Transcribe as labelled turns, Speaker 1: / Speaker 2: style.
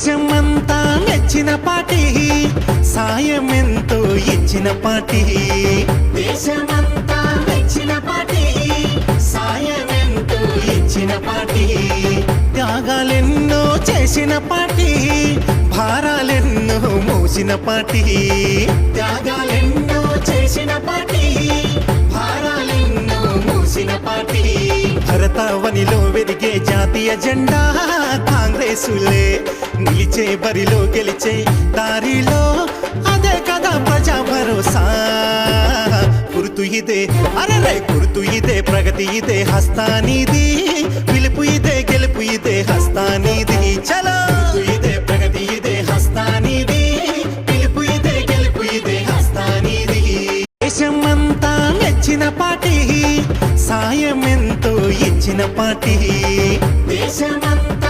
Speaker 1: దేశమంతా మెచ్చిన పార్టీ, సాయమెంతో ఇచ్చిన పార్టీ. దేశమంతా మెచ్చిన పార్టీ, సాయమెంతో ఇచ్చిన పార్టీ. త్యాగాలెన్నో చేసిన పార్టీ, భారాలెన్నో మోసిన పార్టీ. త్యాగాలెన్నో చేసిన పార్టీ, భారాలెన్నో మోసిన పార్టీ. భరతావనిలో వెలిగే జాతీయ జెండా కాంగ్రెసులే. నిలిచే బరిలో గెలిచే దారిలో అదే కదా ప్రజా భరోసా. గుర్తు ఇదే, అరే గుర్తు ఇదే, ప్రగతి ఇదే, హస్తానిది. పిలుపు ఇదే, గెలుపు ఇదే, హస్తానిది. చలో ఇదే, ప్రగతి ఇదే, హస్తానిది. పిలుపు ఇదే, గెలుపు ఇదే, హస్తానిది. దేశమంతా మెచ్చిన పార్టీ, సాయమెంతో ఇచ్చిన పార్టీ. దేశమంతా